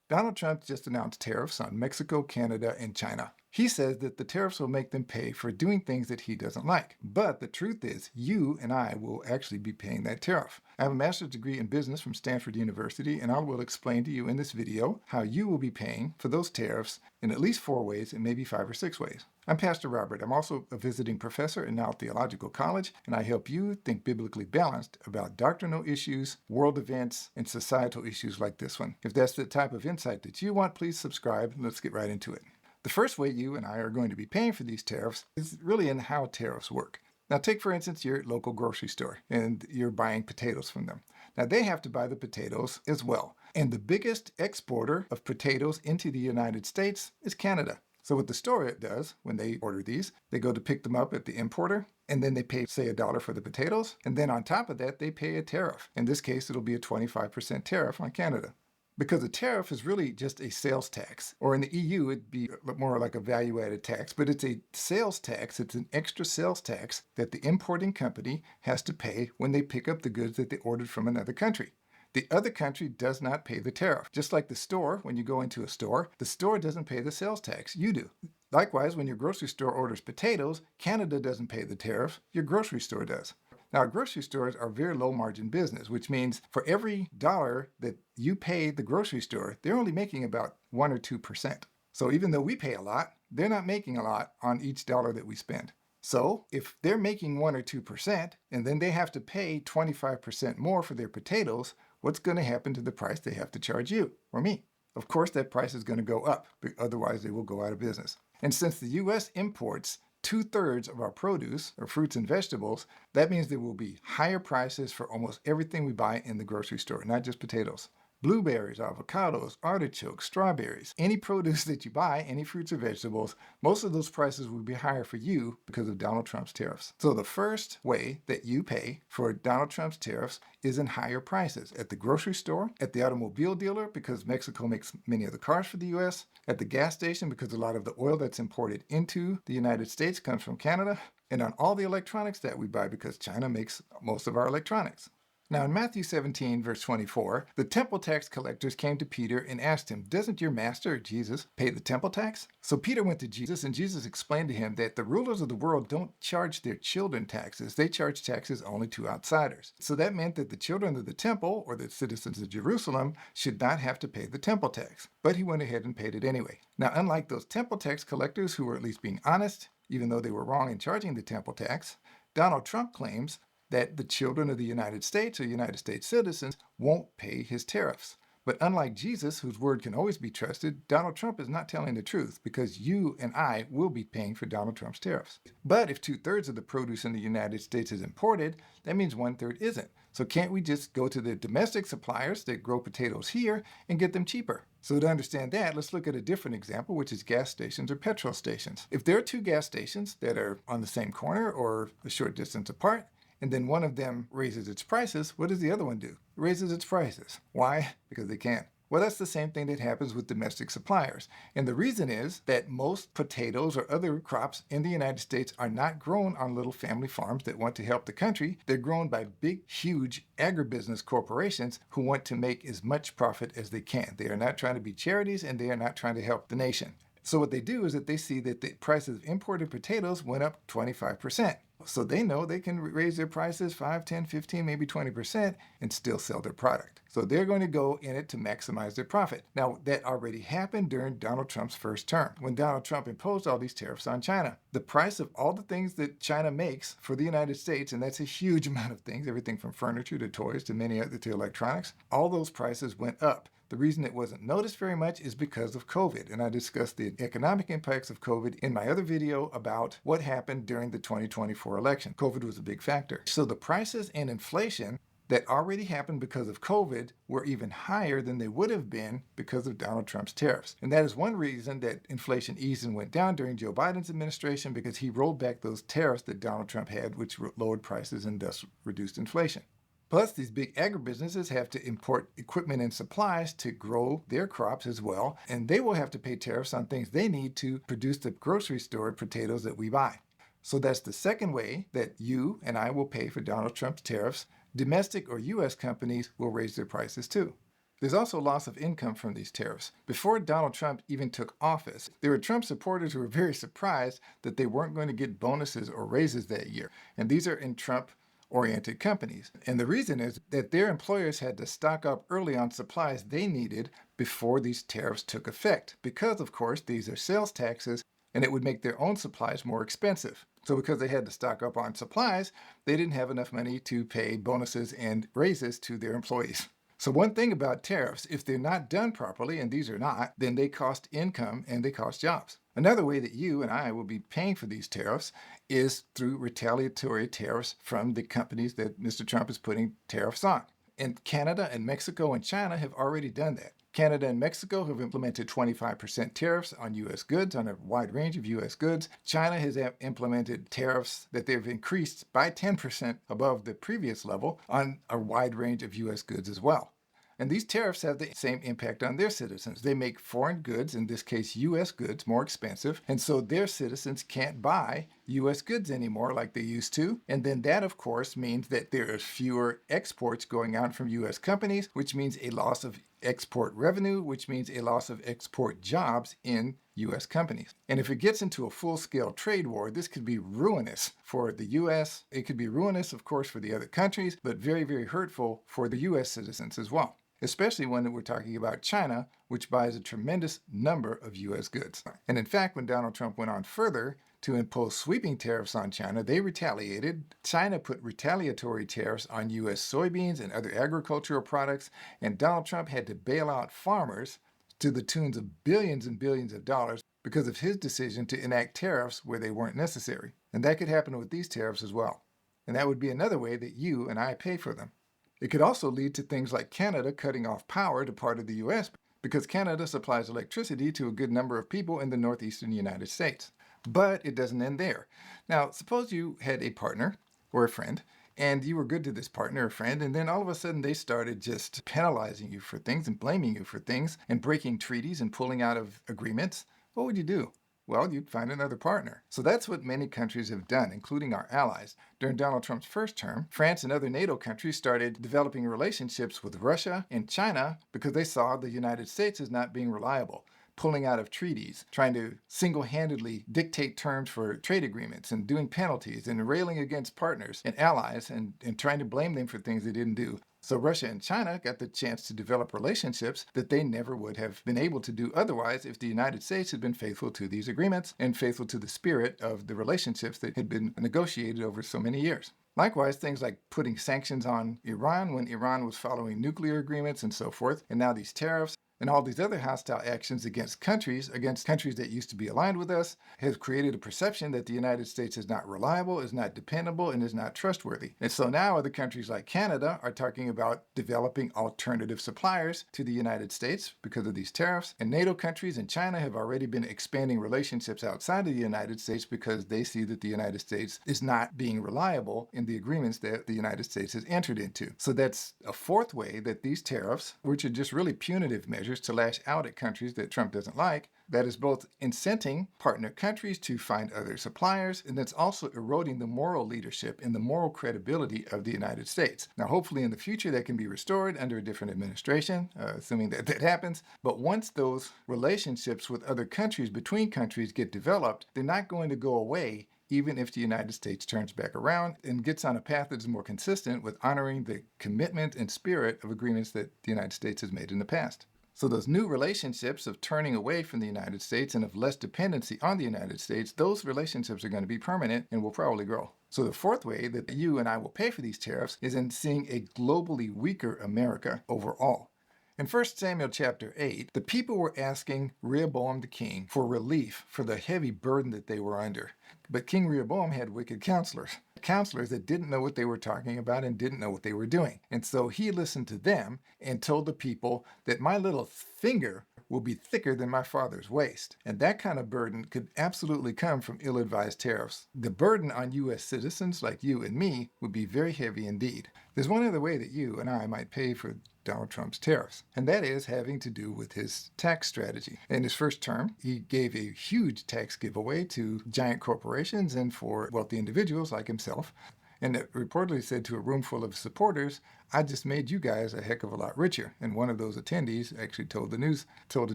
Donald Trump just announced tariffs on Mexico, Canada, and China. He says that the tariffs will make them pay for doing things that he doesn't like. But the truth is, you and I will actually be paying that tariff. I have a master's degree in business from Stanford University, and I will explain to you in this video how you will be paying for those tariffs in at least 4 ways and maybe 5 or 6 ways. I'm Pastor Robert. I'm also a visiting professor at Now Theological College, and I help you think biblically balanced about doctrinal issues, world events, and societal issues like this one. If that's the type of insight that you want, please subscribe, and let's get right into it. The first way you and I are going to be paying for these tariffs is really in how tariffs work. Now take, for instance, your local grocery store, and you're buying potatoes from them. Now they have to buy the potatoes as well. And the biggest exporter of potatoes into the United States is Canada. So what the store does when they order these, they go to pick them up at the importer, and then they pay, say, $1 for the potatoes. And then on top of that, they pay a tariff. In this case, it'll be a 25% tariff on Canada. Because a tariff is really just a sales tax, or in the EU, it'd be more like a value-added tax, but it's a sales tax. It's an extra sales tax that the importing company has to pay when they pick up the goods that they ordered from another country. The other country does not pay the tariff. Just like the store, when you go into a store, the store doesn't pay the sales tax. You do. Likewise, when your grocery store orders potatoes, Canada doesn't pay the tariff. Your grocery store does. Now, grocery stores are very low margin business, which means for every dollar that you pay the grocery store, they're only making about 1 or 2%. So even though we pay a lot, they're not making a lot on each dollar that we spend. So if they're making 1 or 2%, and then they have to pay 25% more for their potatoes, what's going to happen to the price they have to charge you or me? Of course, that price is going to go up, otherwise they will go out of business. And since the U.S. imports 2/3 of our produce, or fruits and vegetables, that means there will be higher prices for almost everything we buy in the grocery store, not just potatoes. Blueberries, avocados, artichokes, strawberries, any produce that you buy, any fruits or vegetables, most of those prices will be higher for you because of Donald Trump's tariffs. So the first way that you pay for Donald Trump's tariffs is in higher prices at the grocery store, at the automobile dealer because Mexico makes many of the cars for the U.S., at the gas station because a lot of the oil that's imported into the United States comes from Canada, and on all the electronics that we buy because China makes most of our electronics. Now in Matthew 17, verse 24, the temple tax collectors came to Peter and asked him, "Doesn't your master, Jesus, pay the temple tax?" So Peter went to Jesus, and Jesus explained to him that the rulers of the world don't charge their children taxes. They charge taxes only to outsiders. So that meant that the children of the temple, or the citizens of Jerusalem, should not have to pay the temple tax. But he went ahead and paid it anyway. Now, unlike those temple tax collectors who were at least being honest, even though they were wrong in charging the temple tax, Donald Trump claims that the children of the United States or United States citizens won't pay his tariffs. But unlike Jesus, whose word can always be trusted, Donald Trump is not telling the truth because you and I will be paying for Donald Trump's tariffs. But if 2/3 of the produce in the United States is imported, that means 1/3 isn't. So can't we just go to the domestic suppliers that grow potatoes here and get them cheaper? So to understand that, let's look at a different example, which is gas stations or petrol stations. If there are 2 gas stations that are on the same corner or a short distance apart, and then one of them raises its prices, what does the other one do? It raises its prices. Why? Because they can. Well, that's the same thing that happens with domestic suppliers. And the reason is that most potatoes or other crops in the United States are not grown on little family farms that want to help the country. They're grown by big, huge agribusiness corporations who want to make as much profit as they can. They are not trying to be charities, and they are not trying to help the nation. So what they do is that they see that the prices of imported potatoes went up 25%. So they know they can raise their prices 5, 10, 15, maybe 20% and still sell their product. So they're going to go in it to maximize their profit. Now, that already happened during Donald Trump's first term, when Donald Trump imposed all these tariffs on China. The price of all the things that China makes for the United States, and that's a huge amount of things, everything from furniture to toys to many other to electronics, all those prices went up. The reason it wasn't noticed very much is because of COVID, and I discussed the economic impacts of COVID in my other video about what happened during the 2024 election. COVID was a big factor. So the prices and inflation that already happened because of COVID were even higher than they would have been because of Donald Trump's tariffs. And that is one reason that inflation eased and went down during Joe Biden's administration, because he rolled back those tariffs that Donald Trump had, which lowered prices and thus reduced inflation. Plus, these big agribusinesses have to import equipment and supplies to grow their crops as well, and they will have to pay tariffs on things they need to produce the grocery store potatoes that we buy. So that's the second way that you and I will pay for Donald Trump's tariffs. Domestic or U.S. companies will raise their prices too. There's also loss of income from these tariffs. Before Donald Trump even took office, there were Trump supporters who were very surprised that they weren't going to get bonuses or raises that year. And these are in Trump-oriented companies. And the reason is that their employers had to stock up early on supplies they needed before these tariffs took effect. Because, of course, these are sales taxes, and it would make their own supplies more expensive. So because they had to stock up on supplies, they didn't have enough money to pay bonuses and raises to their employees. So one thing about tariffs, if they're not done properly, and these are not, then they cost income and they cost jobs. Another way that you and I will be paying for these tariffs is through retaliatory tariffs from the companies that Mr. Trump is putting tariffs on. And Canada and Mexico and China have already done that. Canada and Mexico have implemented 25% tariffs on U.S. goods, on a wide range of U.S. goods. China has implemented tariffs that they've increased by 10% above the previous level on a wide range of U.S. goods as well. And these tariffs have the same impact on their citizens. They make foreign goods, in this case U.S. goods, more expensive, and so their citizens can't buy U.S. goods anymore like they used to. And then that, of course, means that there are fewer exports going out from U.S. companies, which means a loss of export revenue, which means a loss of export jobs in U.S. companies. And if it gets into a full-scale trade war, this could be ruinous for the U.S. It could be ruinous, of course, for the other countries, but very, very hurtful for the U.S. citizens as well, especially when we're talking about China, which buys a tremendous number of U.S. goods. And in fact, when Donald Trump went on further to impose sweeping tariffs on China, they retaliated. China put retaliatory tariffs on U.S. soybeans and other agricultural products, and Donald Trump had to bail out farmers to the tunes of billions and billions of dollars because of his decision to enact tariffs where they weren't necessary. And that could happen with these tariffs as well. And that would be another way that you and I pay for them. It could also lead to things like Canada cutting off power to part of the U.S. because Canada supplies electricity to a good number of people in the northeastern United States. But it doesn't end there. Now, suppose you had a partner or a friend, and you were good to this partner or friend, and then all of a sudden they started just penalizing you for things and blaming you for things and breaking treaties and pulling out of agreements. What would you do? Well, you'd find another partner. So that's what many countries have done, including our allies. During Donald Trump's first term, France and other NATO countries started developing relationships with Russia and China because they saw the United States as not being reliable, pulling out of treaties, trying to single-handedly dictate terms for trade agreements and doing penalties and railing against partners and allies and trying to blame them for things they didn't do. So Russia and China got the chance to develop relationships that they never would have been able to do otherwise if the United States had been faithful to these agreements and faithful to the spirit of the relationships that had been negotiated over so many years. Likewise, things like putting sanctions on Iran when Iran was following nuclear agreements and so forth, and now these tariffs and all these other hostile actions against countries that used to be aligned with us, has created a perception that the United States is not reliable, is not dependable, and is not trustworthy. And so now other countries like Canada are talking about developing alternative suppliers to the United States because of these tariffs. And NATO countries and China have already been expanding relationships outside of the United States because they see that the United States is not being reliable in the agreements that the United States has entered into. So that's a fourth way that these tariffs, which are just really punitive measures to lash out at countries that Trump doesn't like, that is both incenting partner countries to find other suppliers, and that's also eroding the moral leadership and the moral credibility of the United States. Now, hopefully in the future that can be restored under a different administration, assuming that that happens. But once those relationships with other countries, between countries, get developed, they're not going to go away even if the United States turns back around and gets on a path that is more consistent with honoring the commitment and spirit of agreements that the United States has made in the past. So those new relationships of turning away from the United States and of less dependency on the United States, those relationships are going to be permanent and will probably grow. So the fourth way that you and I will pay for these tariffs is in seeing a globally weaker America overall. In 1 Samuel chapter 8, the people were asking Rehoboam the king for relief for the heavy burden that they were under. But King Rehoboam had wicked counselors that didn't know what they were talking about and didn't know what they were doing. And so he listened to them and told the people that my little finger will be thicker than my father's waist. And that kind of burden could absolutely come from ill-advised tariffs. The burden on U.S. citizens like you and me would be very heavy indeed. There's one other way that you and I might pay for Donald Trump's tariffs, and that is having to do with his tax strategy. In his first term, he gave a huge tax giveaway to giant corporations and for wealthy individuals like himself. And it reportedly said to a room full of supporters, I just made you guys a heck of a lot richer. And one of those attendees actually told a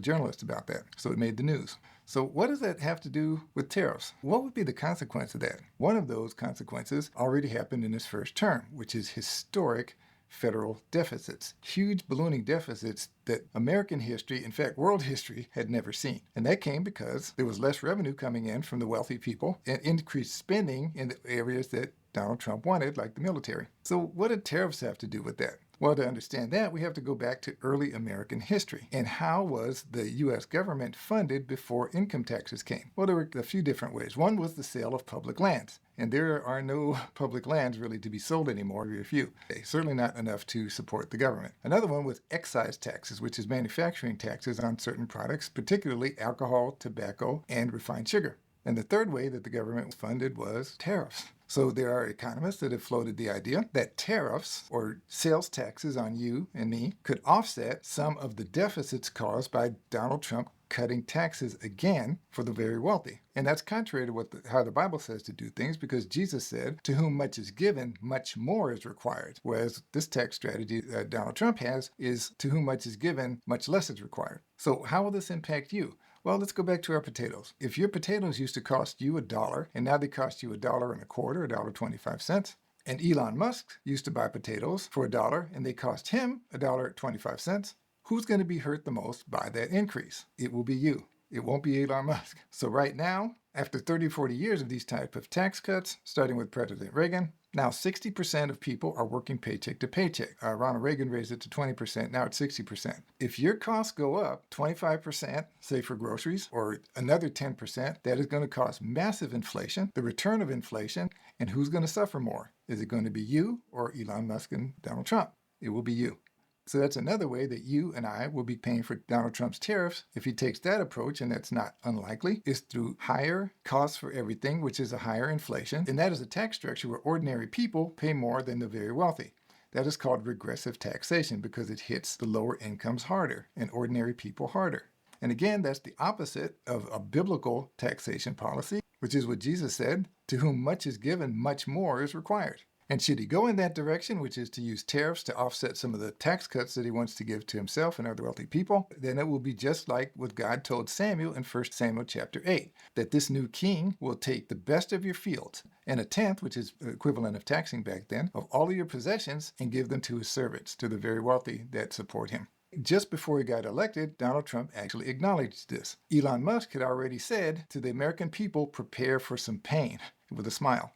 journalist about that. So it made the news. So what does that have to do with tariffs? What would be the consequence of that? One of those consequences already happened in his first term, which is historic federal deficits, huge ballooning deficits that American history, in fact, world history, had never seen. And that came because there was less revenue coming in from the wealthy people and increased spending in the areas that Donald Trump wanted, like the military. So what did tariffs have to do with that? Well, to understand that, we have to go back to early American history. And how was the U.S. government funded before income taxes came? Well, there were a few different ways. One was the sale of public lands. And there are no public lands really to be sold anymore, very few. Certainly not enough to support the government. Another one was excise taxes, which is manufacturing taxes on certain products, particularly alcohol, tobacco, and refined sugar. And the third way that the government was funded was tariffs. So there are economists that have floated the idea that tariffs, or sales taxes on you and me, could offset some of the deficits caused by Donald Trump cutting taxes again for the very wealthy. And that's contrary to how the Bible says to do things, because Jesus said, to whom much is given, much more is required. Whereas this tax strategy that Donald Trump has is, to whom much is given, much less is required. So how will this impact you? Well, let's go back to our potatoes. If your potatoes used to cost you $1, and now they cost you $1.25, $1.25, and Elon Musk used to buy potatoes for $1, and they cost him $1.25, who's going to be hurt the most by that increase? It will be you. It won't be Elon Musk. So right now, after 30, 40 years of these type of tax cuts, starting with President Reagan, now 60% of people are working paycheck to paycheck. Ronald Reagan raised it to 20%. Now it's 60%. If your costs go up 25%, say for groceries, or another 10%, that is going to cause massive inflation, the return of inflation, and who's going to suffer more? Is it going to be you or Elon Musk and Donald Trump? It will be you. So that's another way that you and I will be paying for Donald Trump's tariffs. If he takes that approach, and that's not unlikely, is through higher costs for everything, which is a higher inflation. And that is a tax structure where ordinary people pay more than the very wealthy. That is called regressive taxation because it hits the lower incomes harder and ordinary people harder. And again, that's the opposite of a biblical taxation policy, which is what Jesus said, to whom much is given, much more is required. And should he go in that direction, which is to use tariffs to offset some of the tax cuts that he wants to give to himself and other wealthy people, then it will be just like what God told Samuel in 1 Samuel chapter 8, that this new king will take the best of your fields and a tenth, which is the equivalent of taxing back then, of all of your possessions and give them to his servants, to the very wealthy that support him. Just before he got elected, Donald Trump actually acknowledged this. Elon Musk had already said to the American people, prepare for some pain, with a smile.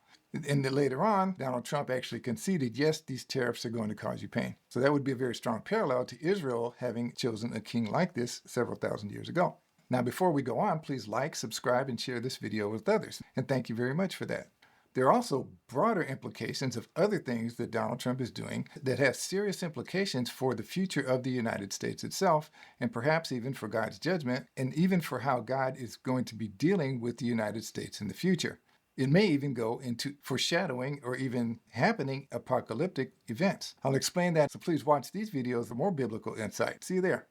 And then later on, Donald Trump actually conceded, yes, these tariffs are going to cause you pain. So that would be a very strong parallel to Israel having chosen a king like this several thousand years ago. Now, before we go on, please like, subscribe, and share this video with others. And thank you very much for that. There are also broader implications of other things that Donald Trump is doing that have serious implications for the future of the United States itself, and perhaps even for God's judgment, and even for how God is going to be dealing with the United States in the future. It may even go into foreshadowing or even happening apocalyptic events. I'll explain that, so please watch these videos for more biblical insight. See you there.